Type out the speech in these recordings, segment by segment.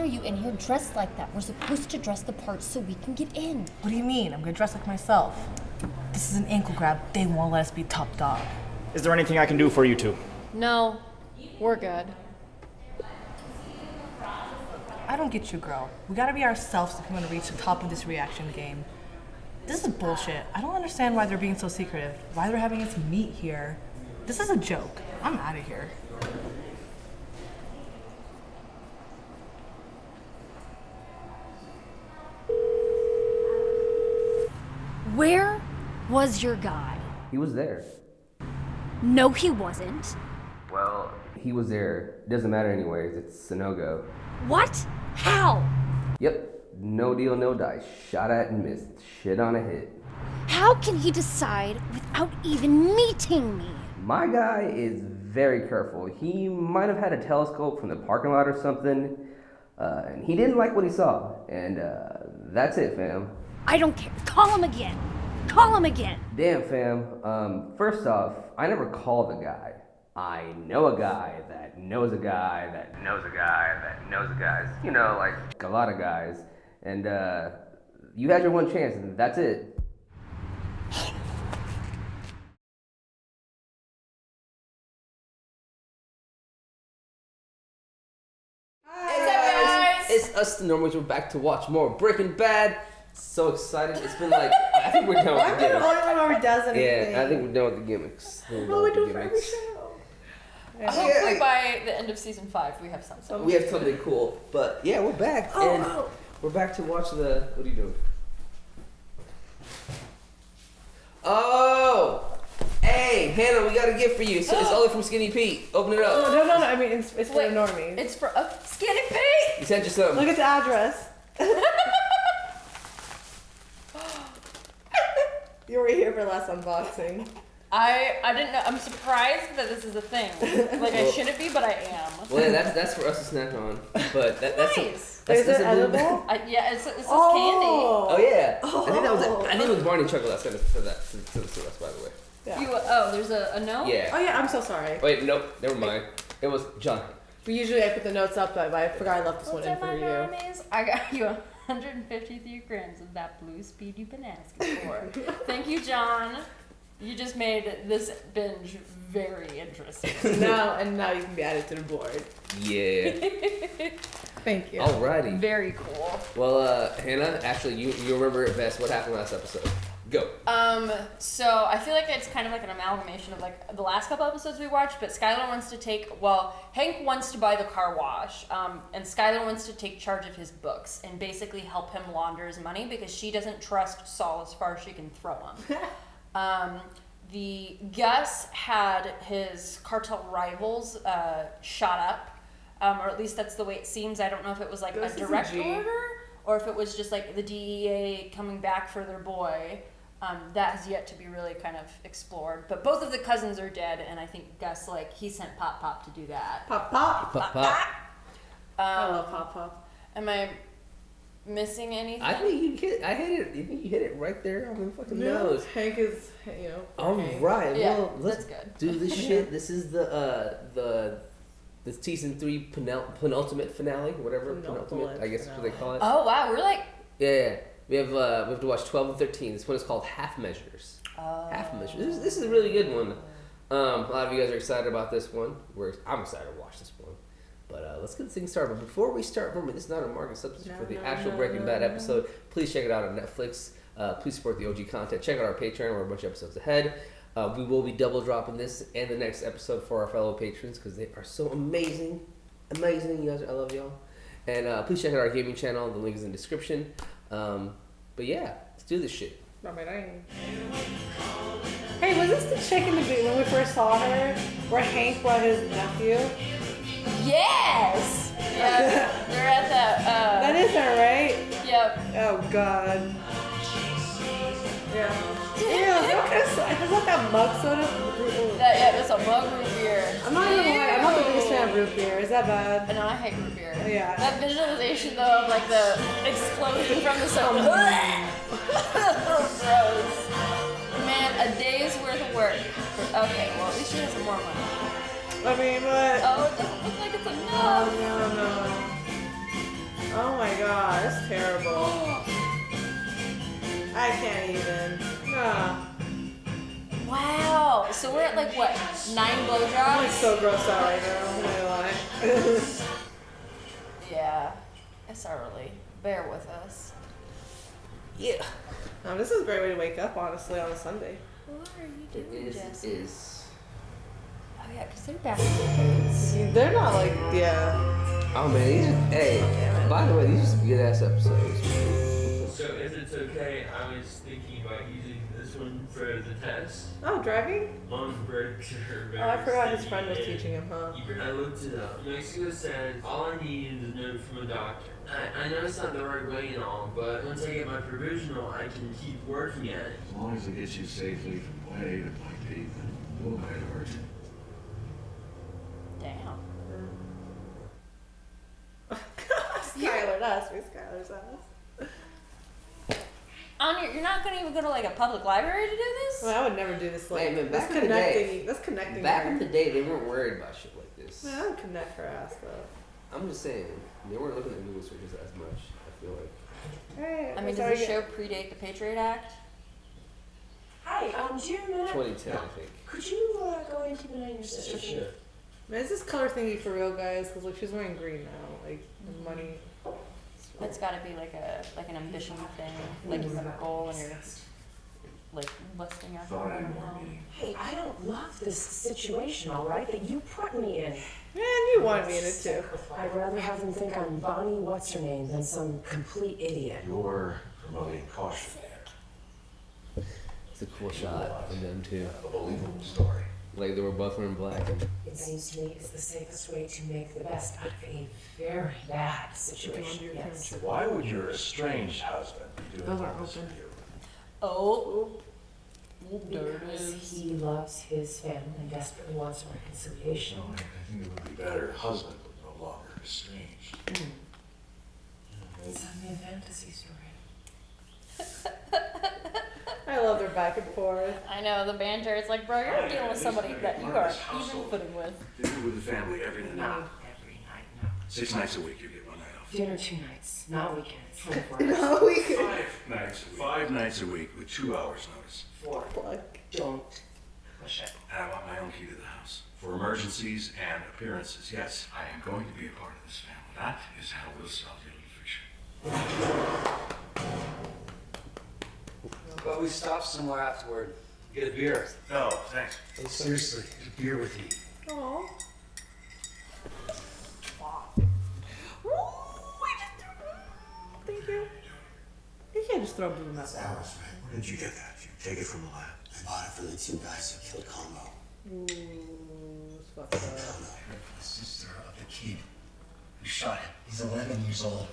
are you in here dressed like that? We're supposed to dress the part so we can get in. What do you mean? I'm gonna dress like myself. This is an ankle grab. They won't let us be top dog. Is there anything I can do for you two? No, we're good. I don't get you, girl. We gotta be ourselves if we want to reach the top of this reaction game. This is bullshit. I don't understand why they're being so secretive. Why they're having us meet here. This is a joke. I'm out of here. Where was your guy? He was there. No, he wasn't. Well, he was there. Doesn't matter anyways. It's a no-go. What? How? Yep. No deal, no dice. Shot at and missed. Shit on a hit. How can he decide without even meeting me? My guy is very careful. He might have had a telescope from the parking lot or something, and he didn't like what he saw. And that's it, fam. I don't care. Call him again. Call him again. Damn, fam. First off, I never called a guy. I know a guy that knows a guy that knows a guy that knows a guy. You know, like a lot of guys. And you had your one chance, and that's it. It's us, the Normies. We're back to watch more Breaking Bad. So excited! It's been like I think we're done with the gimmicks. I'm the only one who does anything. Yeah, I think we're done with the gimmicks. What we do for every show. Hopefully by the end of season 5 we have something. We have something cool, but yeah, we're back and we're back to watch the. What are you doing? Oh, hey, Hannah, we got a gift for you. So it's only from Skinny Pete. Open it up. No. I mean, it's for the Normies. It's for Skinny Pete! He sent you something. Look at the address. You were here for last unboxing. I didn't know. I'm surprised that this is a thing. Like, I shouldn't be, but I am. Well, yeah, that's for us to snack on. But that's Nice. Is it edible? Yeah, it's candy. Oh yeah. I think it was Barney chocolate that sent us to us, by the way. Yeah. There's a note? Yeah. Oh yeah, I'm so sorry. Wait, nope, never mind. It was John. Usually I put the notes up, but I forgot I left this one in for you. Normies? I got you 153 grams of that blue speedy been asking for. Thank you, John. You just made this binge very interesting. Now you can be added to the board. Yeah. Thank you. Alrighty. Very cool. Well, Hannah, actually, you remember it best. What happened last episode? Go. So I feel like it's kind of like an amalgamation of like the last couple episodes we watched, but Skylar wants to Hank wants to buy the car wash, and Skylar wants to take charge of his books and basically help him launder his money because she doesn't trust Saul as far as she can throw him. The Gus had his cartel rivals shot up, or at least that's the way it seems. I don't know if it was like Gus a direct order or if it was just like the DEA coming back for their boy. That has yet to be really kind of explored. But both of the cousins are dead, and I think Gus, he sent Pop to do that. Pop. I love Pop. Am I missing anything? I think you hit it right there on the fucking nose. Hank is, All Hank. right. Yeah, well, let's that's good. do this shit. This is the season 3 penultimate finale, whatever. Penultimate, I guess is what they call it. Oh wow, we're like. Yeah. We have to watch 12 and 13. This one is called Half Measures. Oh. Half Measures. This is a really good one. A lot of you guys are excited about this one. I'm excited to watch this one. But let's get this thing started. But before we start, remember, this is not a market substitute for the actual Breaking Bad episode. Please check it out on Netflix. Please support the OG content. Check out our Patreon. We're a bunch of episodes ahead. We will be double dropping this and the next episode for our fellow patrons because they are so amazing. Amazing. You guys, I love y'all. And please check out our gaming channel. The link is in the description. But yeah, let's do this shit. Hey, was this the chick in the beginning when we first saw her, where Hank brought his nephew? Yes! Yeah, they're at that, That is her, right? Yep. Oh, God. Yeah. Is that that mug soda? That's a mug root beer. I'm not even lying. I'm not the biggest fan of root beer. Is that bad? No, I hate root beer. Yeah. That visualization, though, of like the explosion from the soda. Gross. Man, a day's worth of work. Okay, well, at least she has some more money. I mean, but... Oh, it doesn't look like it's enough. No. Oh my god, that's terrible. I can't even. Nah. Wow. So we're at like what? 9 I'm blowjobs? like so grossed out right now. I'm not gonna lie. Yeah. It's early. Bear with us. Yeah. This is a great way to wake up, honestly, on a Sunday. What are you It doing, is. Jesse? It is. Oh yeah, because they're back in the boots. They're not like, yeah. Oh man, these are, hey. By the way, these are some good ass episodes. So if it's okay, I was thinking about using this one for the test. Oh, driving? Long breaks are very Oh, I forgot his city friend was and teaching him, huh? I looked it up. Mexico says all I need is a note from a doctor. I know it's not the right way and all, but once I get my provisional, I can keep working at it. As long as it gets you safely from point A to point B, then we'll make it hurt. Damn. Skylar, that's me. Skylar's house. Anya, you're not gonna even go to like a public library to do this? Well, I would never do this. Like, Hey, man, that's back in the day- connecting. That's connecting. Back her. in the day, they weren't worried about shit like this. Man, I would connect her ass though. I'm just saying, they weren't looking at Google searches as much. I feel like. Hey, I mean, does the show predate the Patriot Act? Hi, do you have a minute? 2010, I think. Could you go and keep an eye on your sister? Sure. Man, is this color thingy for real, guys? Because like she's wearing green now, like the money. It's got to be like an ambition thing, like you have a goal and you're like listing out. Thought I had more meeting. Hey, I don't love this situation, all right, that you put me in. Man, you wanted me in it too. I'd rather have them think I'm Bonnie what's-her-name than some complete idiot. You're promoting caution. It's a cool shot of them too. A believable story. Like they were both wearing black. And It seems to me it's the safest way to make the best out of a very bad situation. Yes. Why would your estranged husband be doing all this for you? Oh. There it Because is. he loves his family and desperately wants a reconciliation. No, I think it would be better. Husband was no longer estranged. It's only a fantasy story. I love their back and forth. I know the banter. It's like, bro, you're dealing with somebody that you are even footing with. Dinner with the family every night. Not every night, no. 6 nights a week, you get 1 night off. Dinner 2 nights, not weekends. 24 hours. No, we could. 5 nights a week with 2 hours notice. 4. Don't push it. And I want my own key to the house. For emergencies and appearances, yes, I am going to be a part of this family. That is how we'll solve your little fiction. But we stop somewhere afterward. Get a beer. No, thanks. Hey, seriously, get a beer with you. Aww. Thank you. You can't just throw boob in that. Alice, where did you get that? You take it from the lab. I bought it for the 2 guys who killed Combo. Ooh, it's fucked up. The sister of the kid who shot him. He's 11 years old.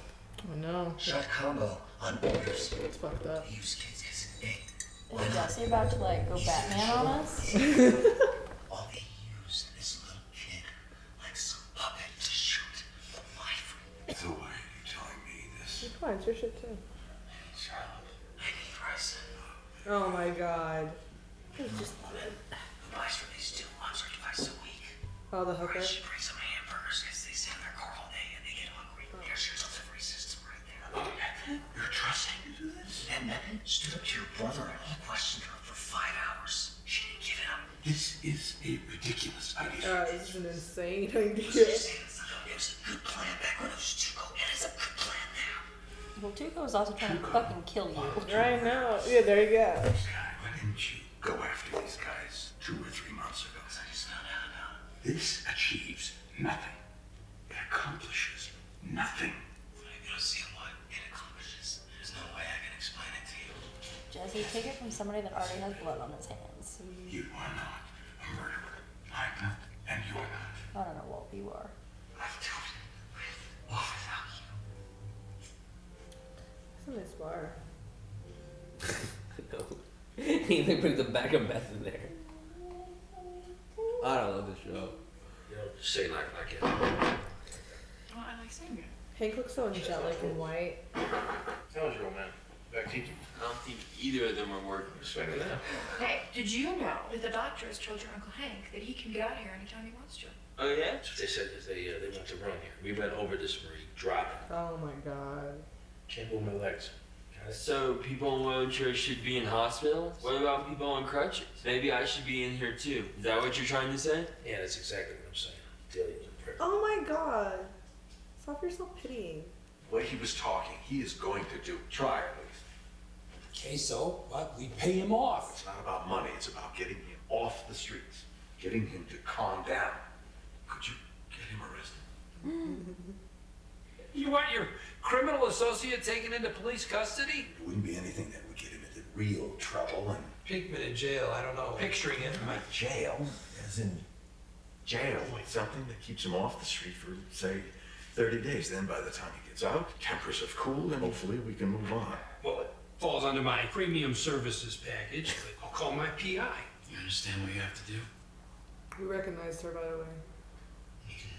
I know. Shot Combo on orders. It's fucked up. They use kids because, hey, Is Jesse about to like go Batman on us? all they use this little kid like some puppet to shoot my friend. So why are you telling me this? Come on, it's your shit too. Charlotte, I need rice. Oh my god. Who buys from these 2 once or twice a week? Oh, the hooker. She brings some hamburgers because they sit in their car all day and they get hungry. Here's your delivery system right there. You're trusting to do this? And then stood up to your brother and he questioned her for 5 hours. She didn't give it up. This is a ridiculous idea. This is an insane idea. It was a good plan back when it was Tuco, and it's a good plan now. Well, Tuco is also trying to fucking kill you. Right now. Yeah, there you go. God, why didn't you go after these guys 2 or 3 months ago? I just found out about it. This achieves nothing. It accomplishes nothing. You don't see what it accomplishes. There's no way I can explain it to you. Jesse, take it from somebody that already has blood on his hands. You are not a murderer. I'm not, and you're not. I don't know what you are. I've told it with or without you. It's a nice bar. no. He like brings a bag of meth in there. I don't love this show. You know, say like it. Oh, I like saying it. Hank looks so angelic and white. How's your old man? Back teaching? I don't think either of them are working. Respect that. Hey, did you know that the doctor has told your Uncle Hank that he can get out of here anytime he wants to? Oh yeah? They said that they went to run here. We went over this, Marie, driving. Oh my god. Can't move my legs. So people in wheelchairs should be in hospitals? What about people on crutches? Maybe I should be in here too. Is that what you're trying to say? Yeah, that's exactly what I'm saying. Delia was a prick. Oh my god. Stop yourself pitying. The way he was talking, he is going to do. Try at least. Okay, so what? We pay him off. It's not about money, it's about getting him off the streets. Getting him to calm down. Could you get him arrested? You want your criminal associate taken into police custody? It wouldn't be anything that would get him into real trouble and... Pinkman in jail, I don't know. Picturing him. Jail? As in jail? Like something that keeps him off the street for, say, 30 days. Then by the time he gets out, tempers have cooled and hopefully we can move on. Well, it falls under my premium services package, but I'll call my PI. You understand what you have to do? We recognized her, by the way. You can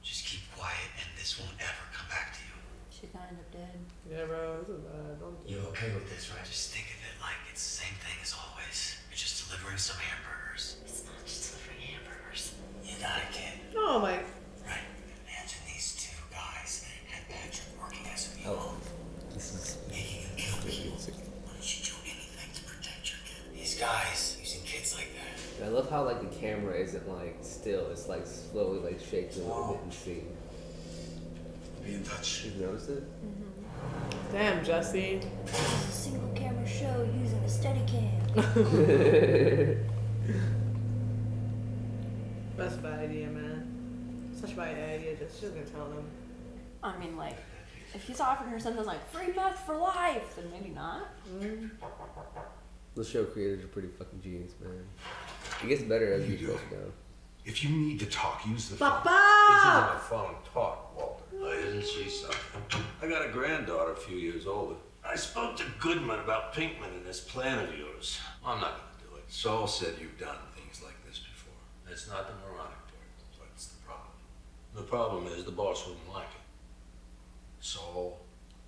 just keep quiet and this won't ever come back to you. She's gonna end up dead. Yeah, bro, this is bad. Don't do You it. okay with this, right? Just think of it like it's the same thing as always. You're just delivering some hamburgers. It's not just delivering hamburgers. You got it, kid. Oh my. Right. Imagine these two guys had Patrick working as a mule. This is Making him kill people. Why don't you do anything to protect your kid? These guys using kids like that. I love how like the camera isn't like still, it's like slowly like shakes a little bit and see. Be in touch. You notice it? Damn, Jesse. This is a single camera show using a steady cam. That's a bad idea, man. Such a bad idea. She's gonna tell them. I mean, like, if he's offering her something like free meth for life, then maybe not. The show creators are pretty fucking genius, man. It gets better as you go down. If you need to talk, use the phone. Papa! a phone talk, Walter. Isn't she something? I got a granddaughter a few years older. I spoke to Goodman about Pinkman and this plan of yours. I'm not gonna do it. Saul said you've done things like this before. That's not the moronic part. What's the problem? The problem is the boss wouldn't like it. Saul,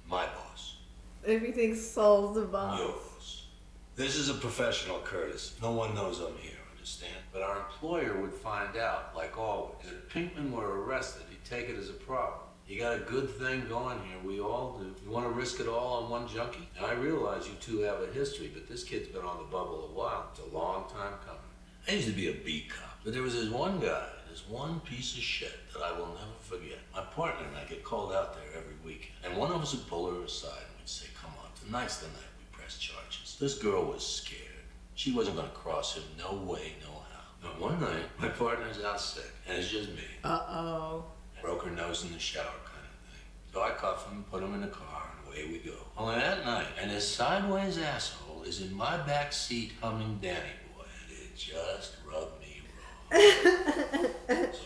my boss. Everything Saul's the boss. Yours. This is a professional courtesy. No one knows I'm here, understand? But our employer would find out, like always. If Pinkman were arrested, he'd take it as a problem. You got a good thing going here, we all do. You want to risk it all on one junkie? Now, I realize you two have a history, but this kid's been on the bubble a while. It's a long time coming. I used to be a beat cop, but there was this one guy, this one piece of shit that I will never forget. My partner and I get called out there every weekend, and one of us would pull her aside and we'd say, come on, tonight's the night we press charges. This girl was scared. She wasn't going to cross him, no way, no how. But one night, my partner's out sick, and it's just me. Uh-oh. Broke her nose in the shower kind of thing. So I cuff him, put him in the car, and away we go. Only that night, and this sideways asshole is in my back seat humming Danny Boy, and it just rubbed me wrong.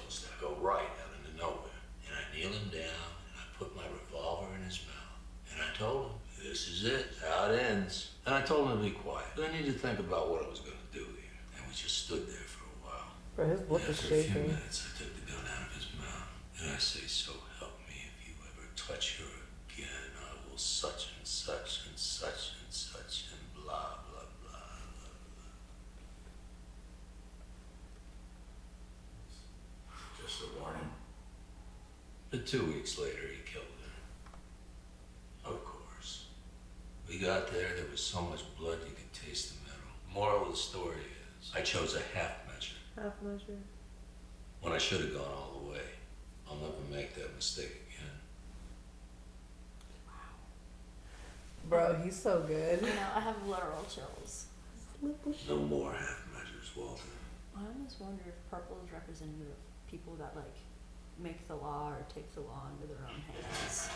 So I go right out into nowhere, and I kneel him down, and I put my revolver in his mouth, and I told him, this is it, how it ends. And I told him to be quiet, but I needed to think about what I was going to do here. And we just stood there for a while. Bro, his lip is After a few shaking. minutes, I took the gun out of his mouth, and I say, so help me, if you ever touch her again, I will such and such and such and such and blah, blah, blah, blah, blah. Just a warning. But 2 weeks later, he killed her. Of course. We got there was so much blood you could taste the metal. Moral of the story is, I chose a half measure. Half measure. When I should have gone all the way. I'll never make that mistake again. Bro, he's so good. You know, I have literal chills. No more half measures, Walter. I almost wonder if purple is representative of people that like make the law or take the law into their own hands.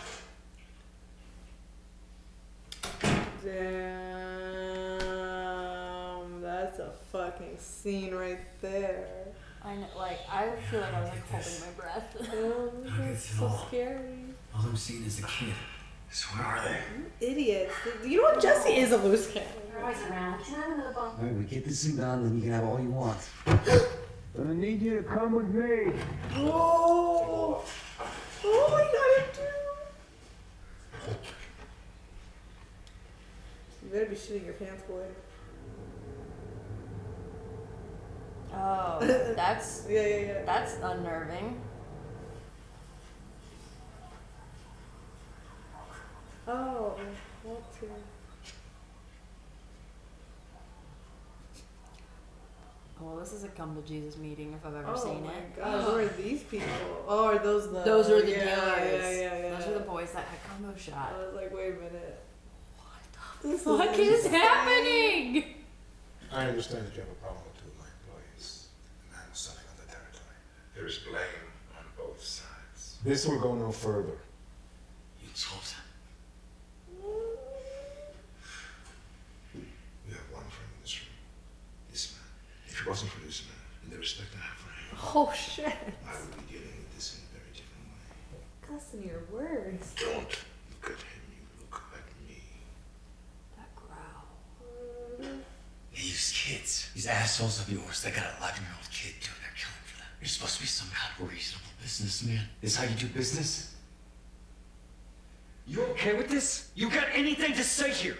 Damn, that's a fucking scene right there. I know, like I feel like I was like holding my breath. Oh, that's so scary. All I'm seeing is a kid. So where are they? You idiots. You know what? Jesse is a loose cannon. Alright, we get this thing done, then you can have all you want. Gonna need you to come with me. Oh, oh my god, dude. You better be shitting your pants, boy. Oh Oh, that's yeah. That's unnerving. Oh, what's here? Well, this is a come to Jesus meeting if I've ever Oh sاین my it. God, who are these people? Oh, are those the? Those are the yeah, dealers. Yeah. Those are the boys that had combo shot. I was like, wait a minute. What the fuck is happening? I understand that you have a problem with two of my employees. The man was selling on the territory. There is blame on both sides. This will go no further. You told him. We have one friend in this room. This man. If it wasn't for this man and the respect I have for him, Oh shit. I would be dealing with this in a very different way. Listen to your words. Don't look at him, you look at me. That growl. These kids, these assholes of yours, they got an 11-year-old kid doing their killing for them. You're supposed to be some kind of reasonable businessman. This is how you do business? You okay with this? You got anything to say here?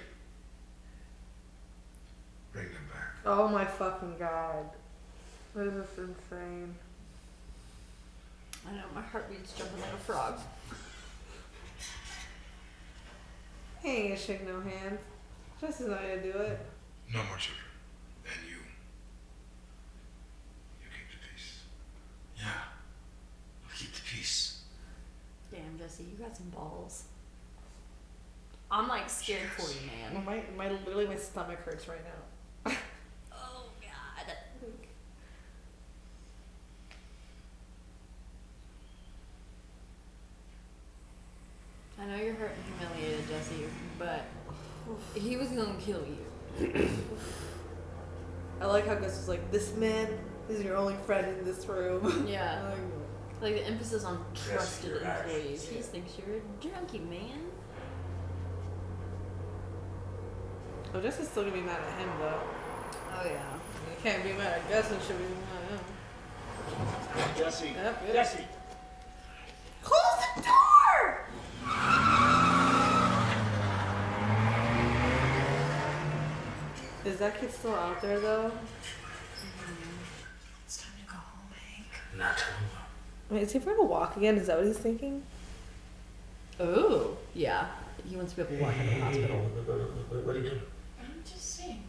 Bring them back. Oh my fucking God. This is insane. I know, my heartbeat's jumping like a frog. He ain't gonna shake no hands. Just as I to do it. No more children. And you. You keep the peace. Yeah. I'll keep the peace. Damn, Jesse, you got some balls. I'm like scared for you, man. Literally my stomach hurts right now. Oh God. I know you're hurt and humiliated, Jesse, but he was gonna kill you. I like how Gus was like, this man is your only friend in this room. Yeah. Like the emphasis on trusted your employees. actions, He thinks you're a junkie, man. Oh, Gus is still gonna be mad at him though. Oh yeah. You can't be mad at Gus and should be mad at him. Jesse. Yep. Jesse. Close the door! Is that kid still out there though? It's time to go home, Hank. Not tomorrow. Wait, is he ever gonna walk again? Is that what he's thinking? Oh, yeah. He wants to be able to walk out of the hospital. What are you doing? I'm just saying.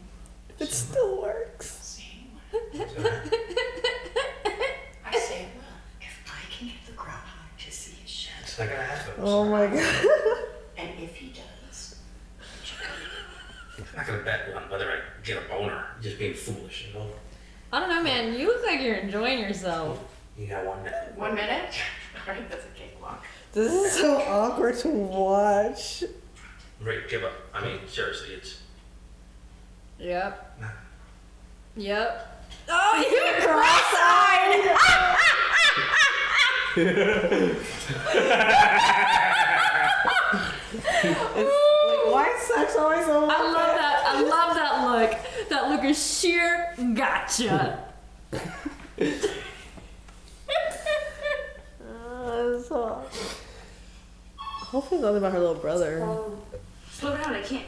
If it still works. Saying what? I say what? If I can get the groundhog to see his shed. It's not gonna happen. Oh my God. And if he does, I'm not gonna bet on whether I get a boner. Just being foolish, you know? I don't know, man. You look like you're enjoying yourself. You got 1 minute. 1 minute? Alright, that's a cakewalk. This is so awkward to watch. Rick, give up. I mean, seriously, it's. Yep. Yep. Oh, you cross-eyed! Why is sex always so I love that. I love that look. That look is sheer gotcha. Hopefully it's nothing about her little brother. Slow down, I can't.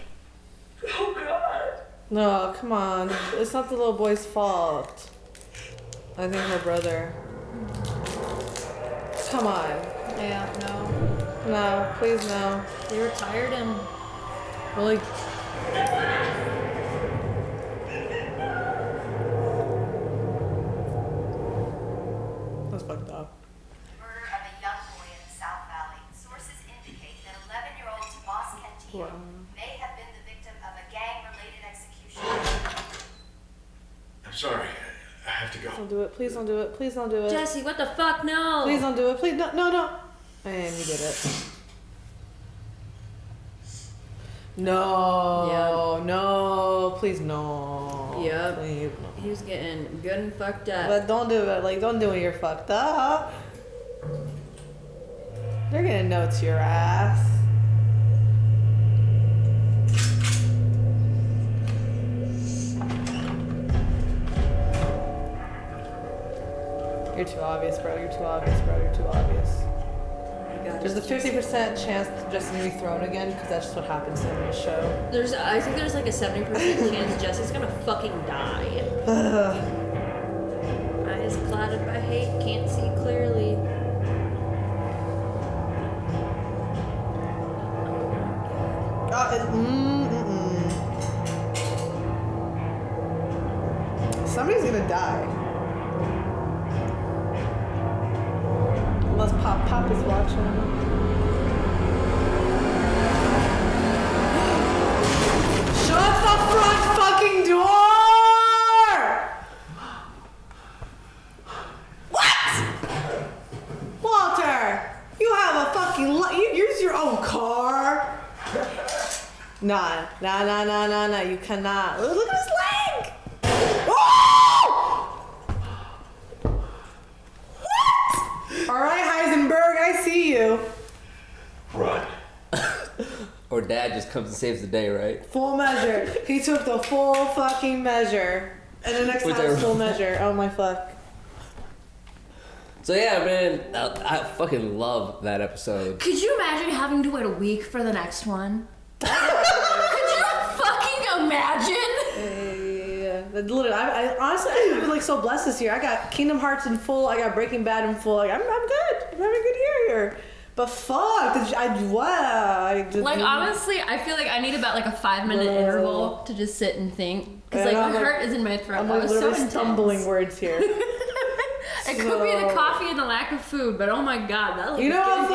Oh God. No, come on. It's not the little boy's fault. I think her brother. Come on. Yeah, no. No, please no. You retired him. Really. That's fucked up. Murder of a young boy in the South Valley. Sources indicate that 11-year-old Tomas Cantillo may have been the victim of a gang-related execution. I'm sorry. I have to go. Don't do it. Please don't do it. Please don't do it. Jesse, what the fuck? No. Please don't do it. Please no. And he did it. No. Yep. No. Please no. Yep. Please, no. He was getting good and fucked up. But don't do it. Like, don't do it. You're fucked up. They're gonna know it's your ass. You're too obvious, bro. You're too obvious, bro. You're too obvious. There's a 50% chance Jesse's gonna be thrown again because that's just what happens to him in the show. I think there's like a 70% chance Jesse's gonna fucking die. Eyes clouded by hate, can't see clearly. Somebody's gonna die. Unless Pop is watching. Shut the front fucking door! What? Walter, you have a fucking you use your own car. Nah, you cannot. Look at his leg! What? Alright, Heisenberg, I see you. Run. Or Dad just comes and saves the day, right? Full measure. He took the full fucking measure. And the next time it's full measure. Oh my fuck. So yeah, man, I fucking love that episode. Could you imagine having to wait a week for the next one? Could you fucking imagine? Yeah. Literally, I honestly, I've been like so blessed this year. I got Kingdom Hearts in full. I got Breaking Bad in full. Like, I'm good. I'm having a good year here. But fuck, honestly, I feel like I need about like a 5-minute interval to just sit and think. Because like my heart is in my throat. I'm like literally stumbling words here. It could be the coffee and the lack of food, but oh my god, that you know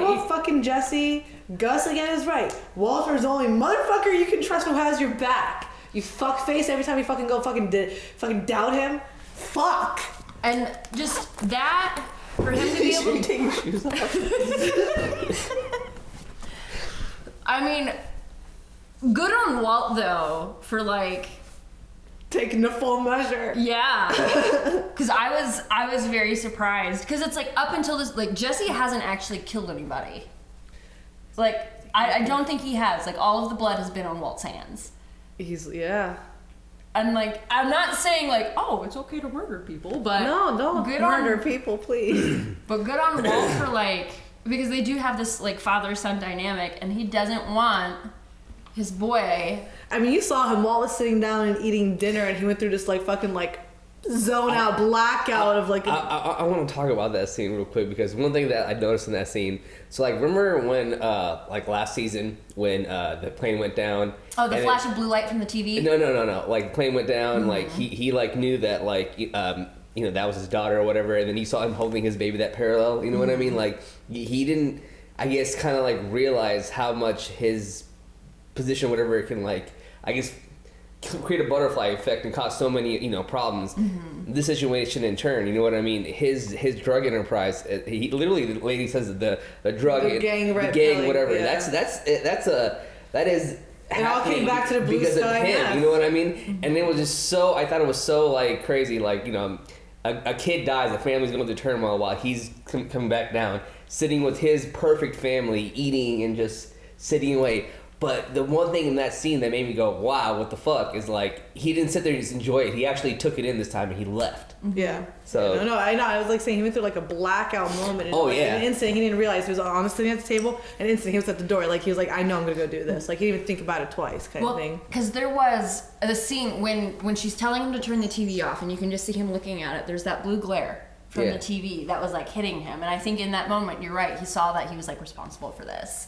what fucking Jesse, Gus again is right. Walter's the only motherfucker you can trust who has your back. You fuck face every time you fucking go fucking doubt him. Fuck. And just that. For him to be able to take his shoes off. I mean, good on Walt though for like taking the full measure. Yeah, because I was very surprised because it's like up until this, like Jesse hasn't actually killed anybody. Like I don't think he has. Like all of the blood has been on Walt's hands. Yeah. And like, I'm not saying like, oh, it's okay to murder people, but no, don't murder people, please. But good on Walt for like, because they do have this like father-son dynamic, and he doesn't want his boy. I mean, you saw him. Walt was sitting down and eating dinner, and he went through this like fucking like zone out blackout of like. I want to talk about that scene real quick because one thing that I noticed in that scene. So like, remember when like last season when the plane went down? Oh, the flash of blue light from the TV. No. Like the plane went down. Mm-hmm. Like he like knew that like that was his daughter or whatever, and then he saw him holding his baby that parallel. You know what I mean? Like he didn't, I guess, kind of like realize how much his position, whatever, can like, I guess, create a butterfly effect and cause so many problems. Mm-hmm. This situation in turn, you know what I mean? His drug enterprise. He literally, the lady says the drug, the gang, whatever. Yeah. That is. It all came back to the blue because sky. Of him, you know what I mean? Mm-hmm. And it was just so. I thought it was so like crazy. Like a kid dies, the family's going through turmoil while he's coming back down, sitting with his perfect family, eating and just sitting away. But the one thing in that scene that made me go, wow, what the fuck, is like, he didn't sit there and just enjoy it. He actually took it in this time and he left. Yeah. So. No, I know. I was like saying he went through like a blackout moment. And in an instant, he didn't realize he was honestly sitting at the table. And instantly, he was at the door. Like, he was like, I know I'm going to go do this. Like, he didn't even think about it twice kind of thing. Because there was the scene when she's telling him to turn the TV off and you can just see him looking at it. There's that blue glare from the TV that was like hitting him. And I think in that moment, you're right. He saw that he was like responsible for this.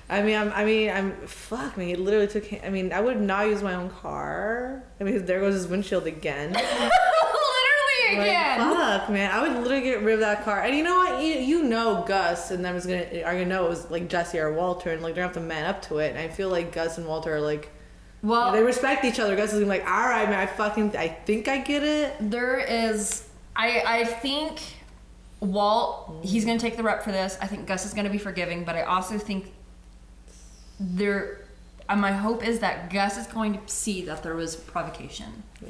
Fuck me. It literally took him. I mean, I would not use my own car. I mean, there goes his windshield again. Literally again. Fuck, man. I would literally get rid of that car. And you know what? You know Gus and them are gonna know it was like Jesse or Walter, and like they're gonna have to man up to it. And I feel like Gus and Walter are like, well, they respect each other. Gus is gonna be like, all right, man. I think I get it. There is, I think Walt, he's gonna take the rep for this. I think Gus is gonna be forgiving, but I also think my hope is that Gus is going to see that there was provocation. Yeah.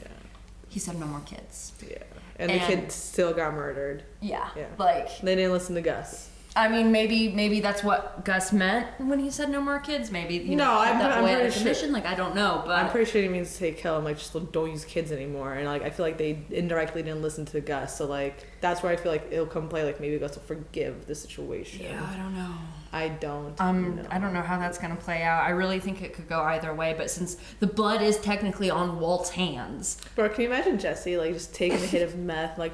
He said no more kids. Yeah. And the kid still got murdered. Yeah. Like, they didn't listen to Gus. I mean, maybe that's what Gus meant when he said no more kids. Maybe I'm pretty sure. Commission. Like, I don't know, but I'm pretty sure he means to say kill him. Like, just don't use kids anymore. And like, I feel like they indirectly didn't listen to Gus. So like, that's where I feel like it'll come play. Like, maybe Gus will forgive the situation. Yeah, I don't know. I don't. I don't know how that's gonna play out. I really think it could go either way. But since the blood is technically on Walt's hands, bro, can you imagine Jesse like just taking a hit of meth, like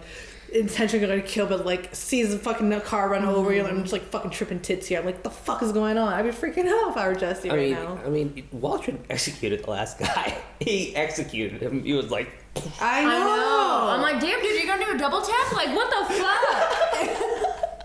intentionally gonna kill, but like sees the fucking car run over you, and I'm just like fucking tripping tits here. I'm like, the fuck is going on? I'd be freaking out if I were Jesse now. I mean, Walter executed the last guy. He executed him. He was like, I know. I'm like, damn, dude, you're gonna do a double tap? Like, what the fuck?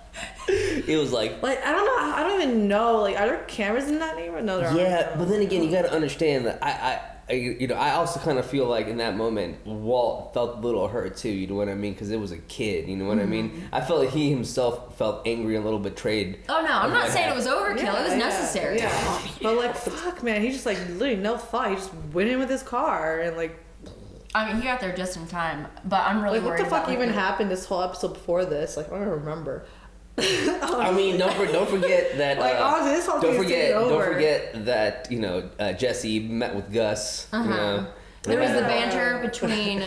it was like I don't know. I don't even know. Like, are there cameras in that neighborhood? No, there aren't. Yeah, but then again, you got to understand that I also kind of feel like in that moment, Walt felt a little hurt too. You know what I mean? Because it was a kid. You know what I mean? I felt like he himself felt angry and a little betrayed. Oh no, I'm not saying it was overkill. It was necessary. Yeah. But like, fuck, man, he just like literally no thought. He just went in with his car and like. I mean, he got there just in time. But I'm really like, worried. What the fuck even happened happened this whole episode before this? Like, I don't remember. I mean, don't forget that. Like, honestly, this whole thing's taken over. Don't forget that Jesse met with Gus. You know, there was the banter between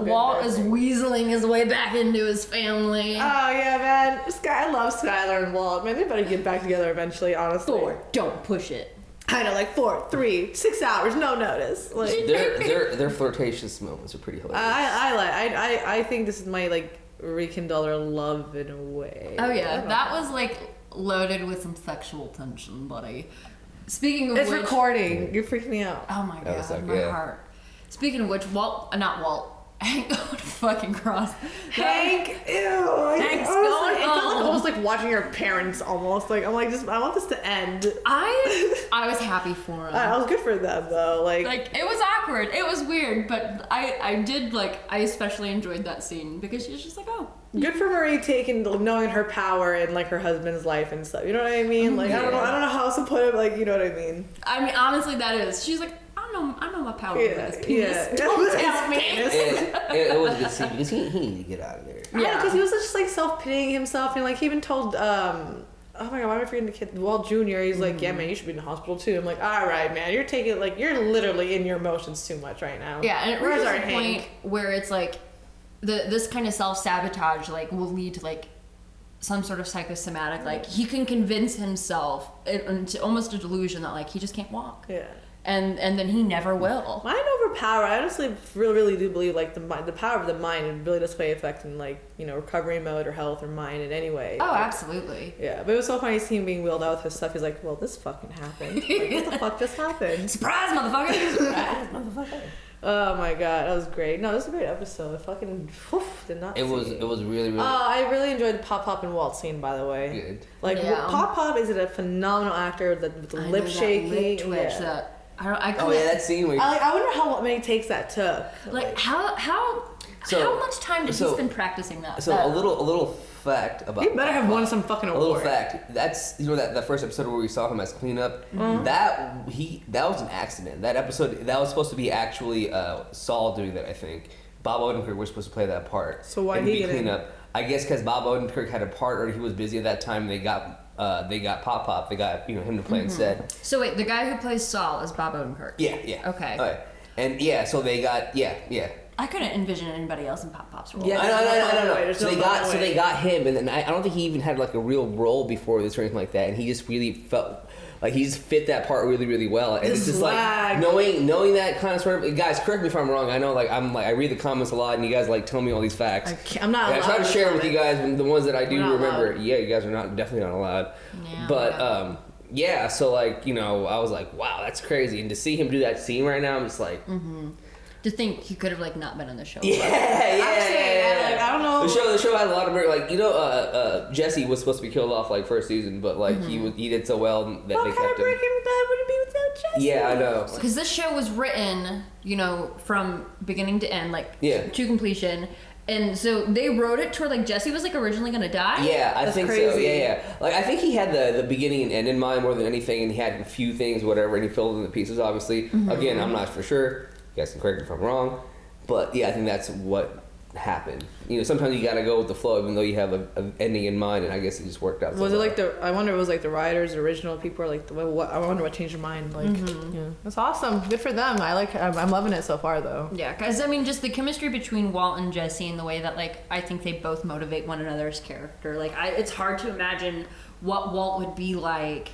Walt is weaseling his way back into his family. Oh yeah, man. I love Skylar and Walt. Man, they better get back together eventually. Honestly. 4, don't push it. I know, like 4, 3, 6 hours, no notice. Like their flirtatious moments are pretty hilarious. I think this is my like rekindle their love in a way. Oh yeah, that was like loaded with some sexual tension, buddy. Speaking of it's which, recording. You're freaking me out. Oh my god, my heart. Speaking of which, not Walt. Hank going fucking cross. Hank, ew. Hank's going. It felt like almost like watching your parents. Almost like I'm like I want this to end. I was happy for him. I was good for them though. Like it was awkward. It was weird, but I did I especially enjoyed that scene because she's just like, oh. Good for Marie knowing her power and like her husband's life and stuff. You know what I mean? Like I don't know how else to put it. Like you know what I mean? I mean honestly, that is. She's like. I know my power over his penis. Yeah. Don't tell me. It was a good scene because he needed to get out of there. Yeah, because he was just like self-pitying himself and like he even told oh my god, why am I forgetting the kid? Walt Jr. He's like, yeah, man, you should be in the hospital too. I'm like, all right, man, you're literally in your emotions too much right now. Yeah, and it reaches a point where it's like this kind of self-sabotage like will lead to like some sort of psychosomatic like he can convince himself into almost a delusion that like he just can't walk. Yeah. And then he never will. Mind over power. I honestly really do believe like the power of the mind really does play effect in like recovery mode or health or mind in any way. Oh, like, absolutely. Yeah, but it was so funny seeing him being wheeled out with his stuff. He's like, well, this fucking happened. Like, what the fuck just happened? Surprise, motherfucker! Surprise, motherfucker! Oh my god, that was great. No, this was a great episode. I fucking did not. It was really. I really enjoyed the Pop and Walt scene, by the way. Good. Like Pop is a phenomenal actor with the lip shaking, lip twitch. Yeah. That scene where I wonder how many takes that took. Like how much time did he spend practicing that? So a little fact about he better have won some fucking award. A little fact. That's that first episode where we saw him as cleanup. Mm-hmm. That was an accident. That episode that was supposed to be actually Saul doing that. I think Bob Odenkirk was supposed to play that part. So why did he get cleanup? I guess because Bob Odenkirk had a part, or he was busy at that time. They got Pop. They got him to play instead. So wait, the guy who plays Saul is Bob Odenkirk. Yeah. Okay. All right. And so they got I couldn't envision anybody else in Pop's role. Yeah, no. So they got him, and then I don't think he even had like a real role before this or anything like that. And he just really felt like he just fit that part really, really well. And it's just like knowing that kind of sort of guys. Correct me if I'm wrong. I know I read the comments a lot, and you guys tell me all these facts. I'm not. I try to share with you guys the ones that I do remember. Yeah, you guys are definitely not allowed. Yeah, but yeah. So I was like, wow, that's crazy. And to see him do that scene right now, I'm just like. Mm-hmm. To think he could have not been on the show. Yeah. I don't know. The show had a lot of Jesse was supposed to be killed off first season, but he did so well that they kept him. What kind of Breaking Bad would it be without Jesse? Yeah, I know. Because this show was written, from beginning to end, to completion. And so they wrote it to where Jesse was originally gonna die. Yeah, I think so. Yeah. I think he had the beginning and end in mind more than anything, and he had a few things, whatever, and he filled in the pieces. Obviously, again, I'm not for sure. You guys can correct me if I'm wrong, but yeah, I think that's what happen. You know, sometimes you gotta go with the flow, even though you have an ending in mind. And I guess it just worked out. Was it like I wonder if it was like the writers, the original people, or like what? I wonder what changed your mind. Like, yeah, that's awesome. Good for them. I'm loving it so far, though. Yeah, because I mean, just the chemistry between Walt and Jesse, and the way that like I think they both motivate one another's character. Like, it's hard to imagine what Walt would be like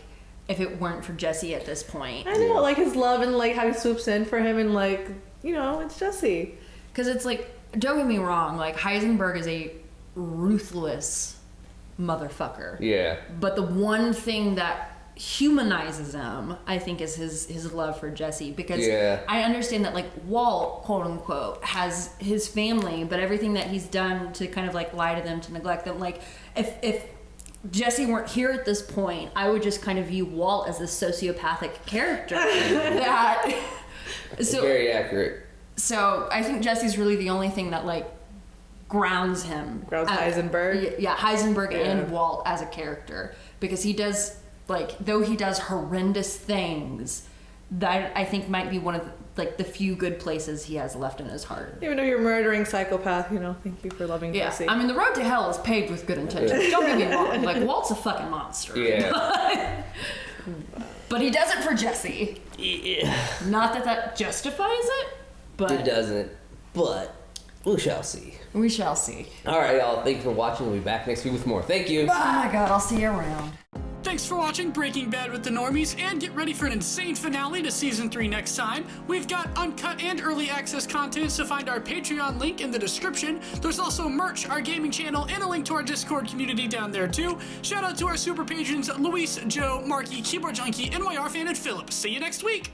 if it weren't for Jesse at this point. I know, like his love and like how he swoops in for him, and like, you know, it's Jesse. Because it's like, don't get me wrong, like Heisenberg is a ruthless motherfucker. Yeah. But the one thing that humanizes him, I think, is his love for Jesse. Because I understand that like Walt, quote unquote, has his family, but everything that he's done to kind of like lie to them, to neglect them, like if Jesse weren't here at this point, I would just kind of view Walt as this sociopathic character. It's very accurate. So I think Jesse's really the only thing that like grounds him. Grounds Heisenberg. Yeah, Heisenberg and Walt as a character, because he does like, though he does horrendous things, that I think might be one of the few good places he has left in his heart. Even though you're a murdering psychopath, you know, thank you for loving Jesse. I mean, the road to hell is paved with good intentions. Don't get me wrong. Like, Walt's a fucking monster. Yeah. But he does it for Jesse. Yeah. Not that justifies it, but it doesn't. But we shall see. We shall see. All right, y'all. Thank you for watching. We'll be back next week with more. Thank you. Oh my God, I'll see you around. Thanks for watching Breaking Bad with the Normies, and get ready for an insane finale to Season 3 next time. We've got uncut and early access content, so find our Patreon link in the description. There's also merch, our gaming channel, and a link to our Discord community down there too. Shout out to our super patrons Luis, Joe, Marky, Keyboard Junkie, NYR Fan, and Philip. See you next week!